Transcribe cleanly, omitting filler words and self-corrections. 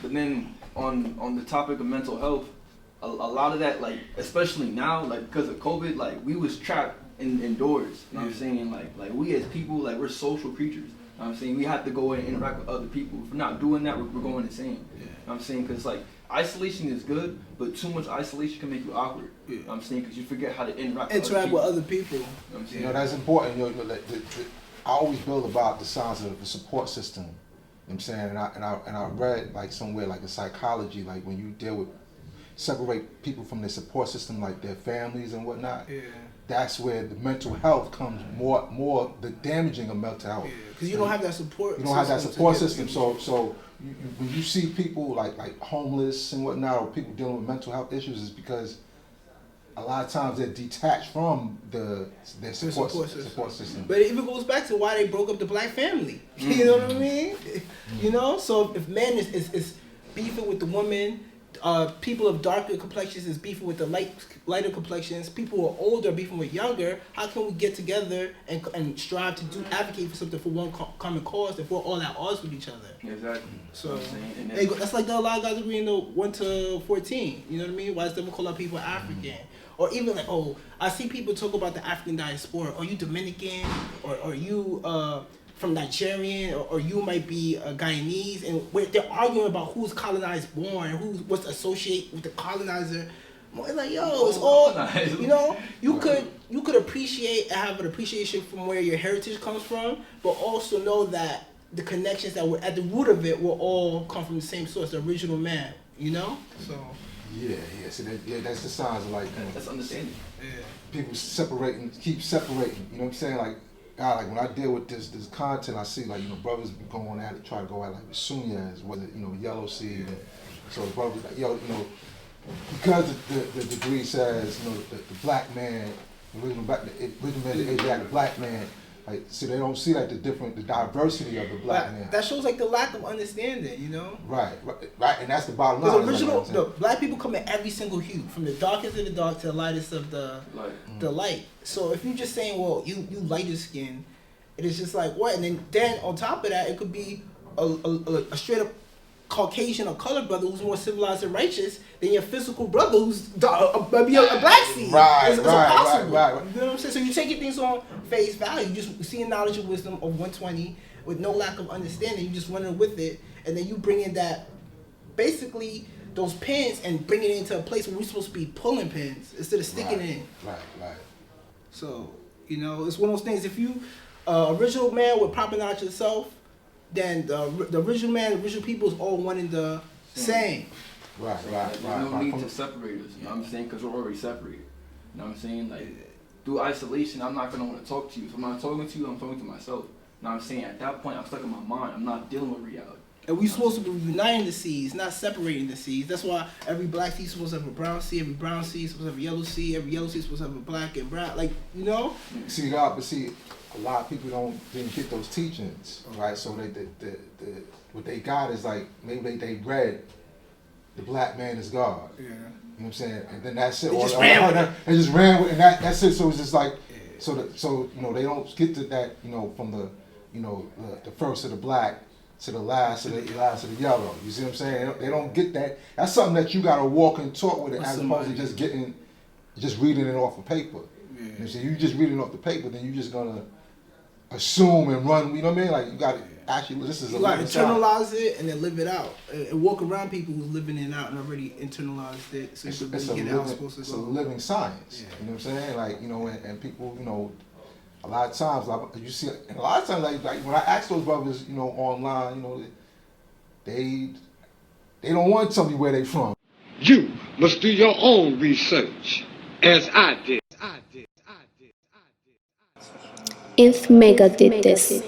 But then on the topic of mental health, a lot of that, like especially now, like because of COVID, like we was trapped indoors. You know what I'm saying? Like we as people, like we're social creatures. You know what I'm saying? We have to go and interact with other people. If we're not doing that, we're going insane. You know what I'm saying? Because like isolation is good, but too much isolation can make you awkward. You know what I'm saying? Because you forget how to interact with other people. You know what I'm saying? You know, that's important. You know, I always build about the signs of the support system. You know what I'm saying? And I read like somewhere like in psychology, like when you deal with separate people from their support system, like their families and whatnot. Yeah. That's where the mental health comes more the damaging of mental health. Because you don't have that support. You don't have that support system. So when you see people like homeless and whatnot, or people dealing with mental health issues, is because a lot of times they're detached from their support system. But it even goes back to why they broke up the black family. You know what I mean? You know, so if man is beefing with the woman, people of darker complexions is beefing with the lighter complexions, people who are older beefing with younger, how can we get together and strive to advocate for something for one common cause if we're all at odds with each other? Exactly. So that's like a lot of guys agree in the 1 to 14. You know what I mean? Why does them call out people African? Or even like, oh, I see people talk about the African diaspora. Are you Dominican? Or you from Nigerian? Or you might be a Guyanese? And they're arguing about who's colonized born, what's associated with the colonizer. It's like, yo, it's all, you know, you could appreciate and have an appreciation from where your heritage comes from, but also know that the connections that were at the root of it will all come from the same source, the original man, you know? So. Yeah. So that's the signs of like, you know, that's understanding. Yeah. People keep separating. You know what I'm saying? Like, God, like when I deal with this content, I see like, you know, brothers be going at it, try to go at it like with Sunyas, whether, you know, yellow seed. And so the brothers like, yo, you know, because the degree says, you know, the black man, the original man, the Asiatic black man. Like, so they don't see like the diversity of the black man. That shows like the lack of understanding, you know? Right, and that's the bottom line. The black people come in every single hue, from the darkest of the dark to the lightest of the light. So if you're just saying, well, you lighter skin, it is just like what? And then on top of that, it could be a straight up Caucasian or colored brother who's more civilized and righteous than your physical brother who's maybe a black seed. Right. You know what I'm saying? So you're taking things on face value. You just seeing knowledge and wisdom of 120 with no lack of understanding. You just running with it, and then you bring in that, basically those pins, and bring it into a place where we're supposed to be pulling pins instead of sticking in. Right. So, you know, it's one of those things. If you original man with proper knowledge of yourself, then the original man, the original people is all one and the same. Right. There's no need to separate us, you know what I'm saying? Because we're already separated. You know what I'm saying? Like, through isolation, I'm not going to want to talk to you. So I'm not talking to you, I'm talking to myself. You know what I'm saying? At that point, I'm stuck in my mind. I'm not dealing with reality. And we're supposed to be uniting the seeds, not separating the seeds. That's why every black seed is supposed to have a brown seed, every brown seed is supposed to have a yellow seed, every yellow seed is supposed to have a black and brown. Like, you know? See, a lot of people didn't get those teachings, right? So what they got is like, maybe they read the black man is God. Yeah. You know what I'm saying? And then that's it. They just ran with it, and that's it. So it's just like, so you know, they don't get to that, you know, from the, you know, the first of the black to the last of the yellow. You see what I'm saying? They don't get that. That's something that you gotta walk and talk with it, as opposed to just reading it off of paper. Yeah. You know, so you just reading off the paper, then you just gonna assume and run. You know what I mean? Like, you gotta actually, this is you gotta internalize it and then live it out, and walk around people who's living it out and already internalized it. So it's a living science. Yeah. You know what I'm saying? Like, you know, and people, you know, a lot of times, like you see, and a lot of times, like when I ask those brothers, you know, online, you know, they don't want to tell me where they from. You must do your own research, as I did. If Mecca did this.